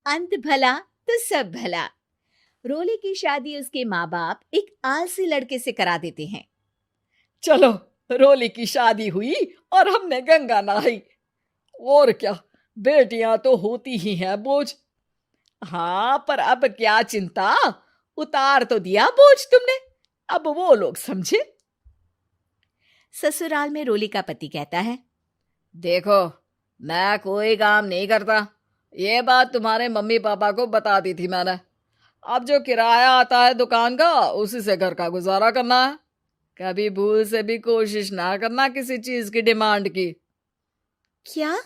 अंत भला तो सब भला। रोली की शादी उसके माँ बाप एक आलसी लड़के से करा देते हैं। चलो, रोली की शादी हुई और हमने गंगा नहाई। और क्या, बेटियां तो होती ही हैं बोझ। हाँ, पर अब क्या चिंता, उतार तो दिया बोझ तुमने, अब वो लोग समझे। ससुराल में रोली का पति कहता है, देखो, मैं कोई काम नहीं करता, ये बात तुम्हारे मम्मी पापा को बता दी थी मैंने। अब जो किराया आता है दुकान का, उसी से घर का गुजारा करना है। कभी भूल से भी कोशिश ना करना किसी चीज की डिमांड की। क्या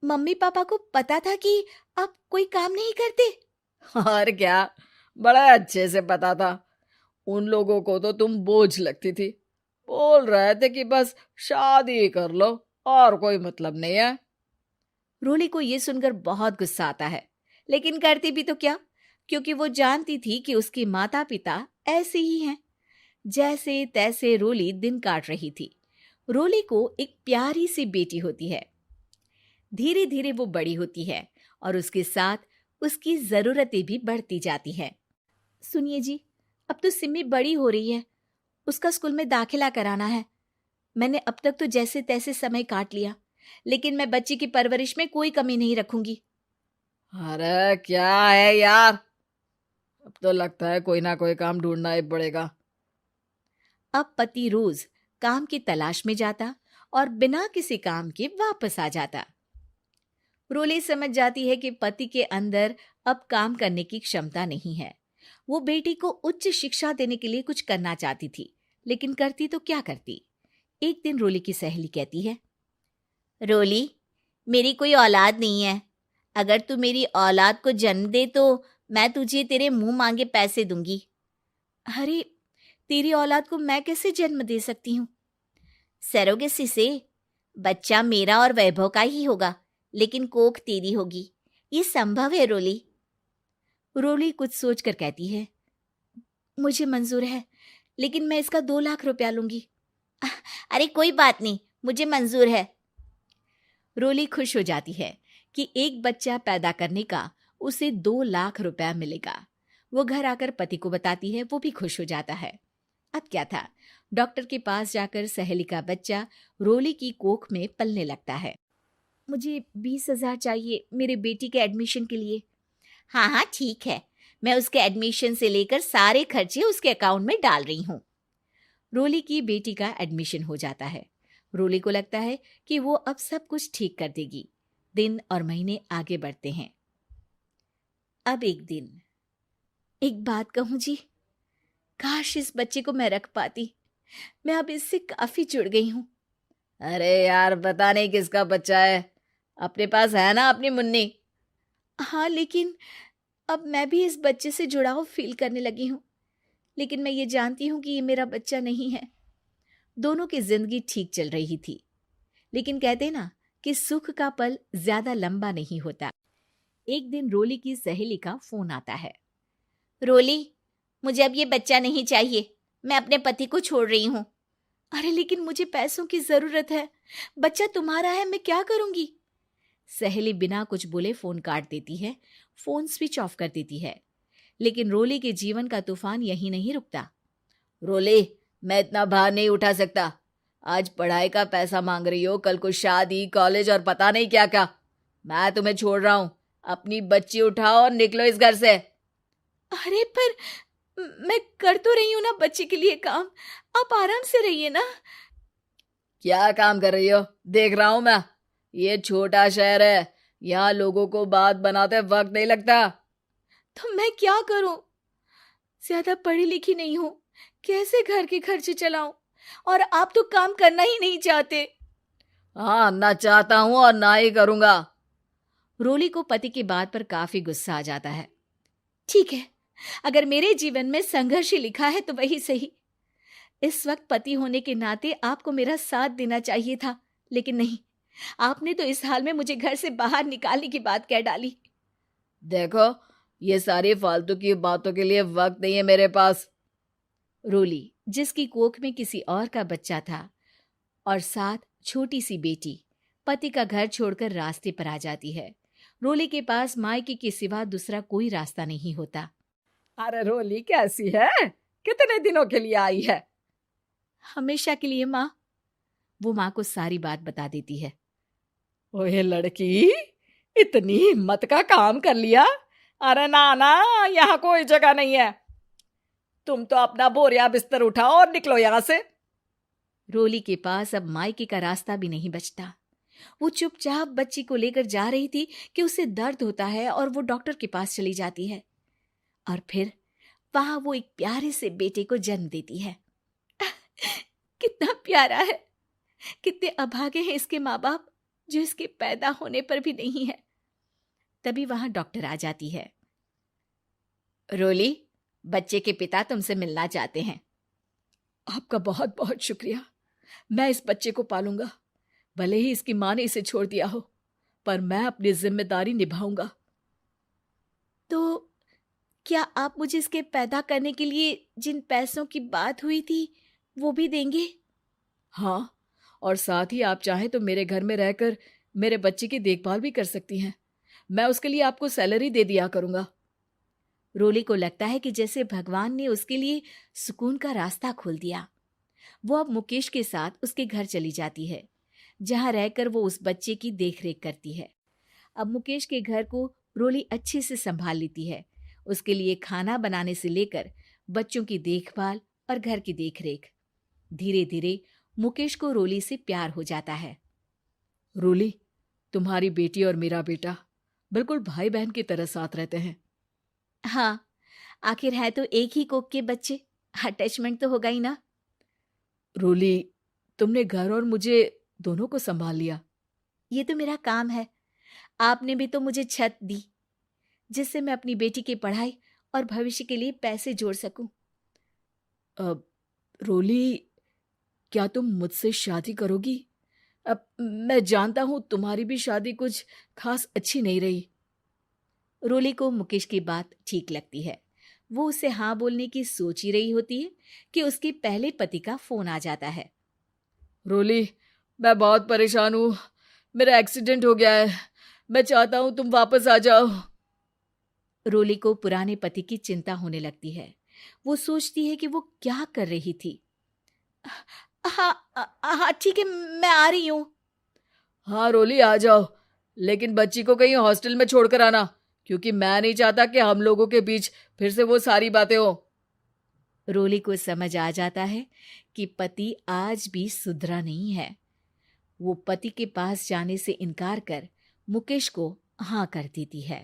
मम्मी पापा को पता था कि आप कोई काम नहीं करते? और क्या, बड़ा अच्छे से पता था। उन लोगों को तो तुम बोझ लगती थी, बोल रहे थे कि बस शादी कर लो और कोई मतलब नहीं है। रोली को यह सुनकर बहुत गुस्सा आता है, लेकिन करती भी तो क्या, क्योंकि वो जानती थी कि उसके माता पिता ऐसे ही हैं। जैसे तैसे रोली दिन काट रही थी। रोली को एक प्यारी सी बेटी होती है। धीरे धीरे वो बड़ी होती है और उसके साथ उसकी जरूरतें भी बढ़ती जाती हैं। सुनिए जी, अब तो सिमी बड़ी हो रही है, उसका स्कूल में दाखिला कराना है। मैंने अब तक तो जैसे तैसे समय काट लिया, लेकिन मैं बच्ची की परवरिश में कोई कमी नहीं रखूंगी। अरे क्या है यार, अब तो लगता है कोई ना कोई काम ढूंढना ही पड़ेगा। अब पति रोज काम की तलाश में जाता और बिना किसी काम के वापस आ जाता। रोली समझ जाती है कि पति के अंदर अब काम करने की क्षमता नहीं है। वो बेटी को उच्च शिक्षा देने के लिए कुछ करना चाहती थी, लेकिन करती तो क्या करती। एक दिन रोली की सहेली कहती है, रोली, मेरी कोई औलाद नहीं है। अगर तू मेरी औलाद को जन्म दे तो मैं तुझे तेरे मुंह मांगे पैसे दूंगी। अरे, तेरी औलाद को मैं कैसे जन्म दे सकती हूँ? सरोगेसी से। बच्चा मेरा और वैभव का ही होगा, लेकिन कोख तेरी होगी। ये संभव है रोली। रोली कुछ सोचकर कहती है, मुझे मंजूर है, लेकिन मैं इसका 2 लाख रुपया लूंगी। अरे कोई बात नहीं, मुझे मंजूर है। रोली खुश हो जाती है कि एक बच्चा पैदा करने का उसे 2 लाख रुपया मिलेगा। वो घर आकर पति को बताती है, वो भी खुश हो जाता है। अब क्या था, डॉक्टर के पास जाकर सहेली का बच्चा रोली की कोख में पलने लगता है। मुझे 20,000 चाहिए मेरे बेटी के एडमिशन के लिए। हाँ हाँ ठीक है, मैं उसके एडमिशन से लेकर सारे खर्चे उसके अकाउंट में डाल रही हूँ। रोली की बेटी का एडमिशन हो जाता है। रोली को लगता है कि वो अब सब कुछ ठीक कर देगी। दिन और महीने आगे बढ़ते हैं। अब एक दिन, एक बात कहूं जी, काश इस बच्चे को मैं रख पाती। मैं अब इससे काफी जुड़ गई हूँ। अरे यार, पता नहीं किसका बच्चा है, अपने पास है ना अपनी मुन्नी। हाँ, लेकिन अब मैं भी इस बच्चे से जुड़ाव फील करने लगी हूँ। लेकिन मैं ये जानती हूँ कि ये मेरा बच्चा नहीं है। दोनों की जिंदगी ठीक चल रही थी, लेकिन कहते ना कि सुख का पल ज्यादा लंबा नहीं होता। एक दिन रोली की सहेली का फोन आता है। रोली, मुझे अब ये बच्चा नहीं चाहिए, मैं अपने पति को छोड़ रही हूँ। अरे लेकिन मुझे पैसों की जरूरत है, बच्चा तुम्हारा है, मैं क्या करूंगी? सहेली बिना कुछ बोले फोन काट देती है, फोन स्विच ऑफ कर देती है। लेकिन रोली के जीवन का तूफान यहीं नहीं रुकता। रोली, मैं इतना भार नहीं उठा सकता। आज पढ़ाई का पैसा मांग रही हो, कल को शादी, कॉलेज और पता नहीं क्या क्या। मैं तुम्हें छोड़ रहा हूँ, अपनी बच्ची उठाओ और निकलो इस घर से। अरे पर मैं कर तो रही हूं ना बच्चे के लिए काम, आप आराम से रहिए ना। क्या काम कर रही हो, देख रहा हूं मैं। ये छोटा शहर है, यहाँ लोगों को बात बनाते वक्त नहीं लगता। तो मैं क्या करूं? ज्यादा पढ़ी लिखी नहीं हूं, कैसे घर के खर्चे चलाऊं? और आप तो काम करना ही नहीं चाहते। हाँ, ना चाहता हूं और ना ही करूंगा। रोली को पति की बात पर काफी गुस्सा आ जाता है। ठीक है, अगर मेरे जीवन में संघर्ष ही लिखा है तो वही सही। इस वक्त पति होने के नाते आपको मेरा साथ देना चाहिए था, लेकिन नहीं, आपने तो इस हाल में मुझे घर से बाहर निकालने की बात कह डाली। देखो, ये सारी फालतू की बातों के लिए वक्त नहीं है मेरे पास। रोली, जिसकी कोख में किसी और का बच्चा था और साथ छोटी सी बेटी, पति का घर छोड़कर रास्ते पर आ जाती है। रोली के पास मायके के सिवा दूसरा कोई रास्ता नहीं होता। अरे रोली कैसी है? कितने दिनों के लिए आई है? हमेशा के लिए माँ। वो माँ को सारी बात बता देती है। ओए लड़की, इतनी हिम्मत का काम कर लिया। अरे ना ना, यहाँ कोई जगह नहीं है। तुम तो अपना बोरिया बिस्तर उठाओ और निकलो यहाँ से। रोली के पास अब मायके का रास्ता भी नहीं बचता। वो चुपचाप बच्ची को लेकर जा रही थी कि उसे दर्द होता है और वो डॉक्टर के पास चली जाती है और फिर वहां वो एक प्यारे से बेटे को जन्म देती है। कितना प्यारा है, कितने अभागे हैं इसके माँ बाप जो इसके पैदा होने पर भी नहीं है। तभी वहां डॉक्टर आ जाती है। रोली, बच्चे के पिता तुमसे मिलना चाहते हैं। आपका बहुत बहुत शुक्रिया। मैं इस बच्चे को पालूंगा, भले ही इसकी माँ ने इसे छोड़ दिया हो, पर मैं अपनी जिम्मेदारी निभाऊंगा। तो क्या आप मुझे इसके पैदा करने के लिए जिन पैसों की बात हुई थी वो भी देंगे? हाँ, और साथ ही आप चाहें तो मेरे घर में रहकर मेरे बच्चे की देखभाल भी कर सकती हैं। मैं उसके लिए आपको सैलरी दे दिया करूंगा। रोली को लगता है कि जैसे भगवान ने उसके लिए सुकून का रास्ता खोल दिया। वो अब मुकेश के साथ उसके घर चली जाती है, जहां रहकर वो उस बच्चे की देखरेख करती है। अब मुकेश के घर को रोली अच्छे से संभाल लेती है। उसके लिए खाना बनाने से लेकर बच्चों की देखभाल और घर की देखरेख। धीरे धीरे मुकेश को रोली से प्यार हो जाता है। रोली, तुम्हारी बेटी और मेरा बेटा बिल्कुल भाई बहन की तरह साथ रहते हैं। हाँ, आखिर है तो एक ही कोख के बच्चे, अटैचमेंट तो होगा ही ना। रोली, तुमने घर और मुझे दोनों को संभाल लिया। ये तो मेरा काम है। आपने भी तो मुझे छत दी जिससे मैं अपनी बेटी की पढ़ाई और भविष्य के लिए पैसे जोड़ सकूं। अब रोली, क्या तुम मुझसे शादी करोगी? अब मैं जानता हूं तुम्हारी भी शादी कुछ खास अच्छी नहीं रही। रोली को मुकेश की बात ठीक लगती है। वो उसे हाँ बोलने की सोच ही रही होती है कि उसके पहले पति का फोन आ जाता है। रोली, मैं बहुत परेशान हूँ। मेरा एक्सीडेंट हो गया है। मैं चाहता हूँ तुम वापस आ जाओ। रोली को पुराने पति की चिंता होने लगती है। वो सोचती है कि वो क्या कर रही थी। हाँ हाँ ठीक है, मैं आ रही हूँ। हाँ रोली, आ जाओ, लेकिन बच्ची को कहीं हॉस्टल में छोड़कर आना, क्योंकि मैं नहीं चाहता कि हम लोगों के बीच फिर से वो सारी बातें हो। रोली को समझ आ जाता है कि पति आज भी सुधरा नहीं है। वो पति के पास जाने से इनकार कर मुकेश को हाँ कर देती है।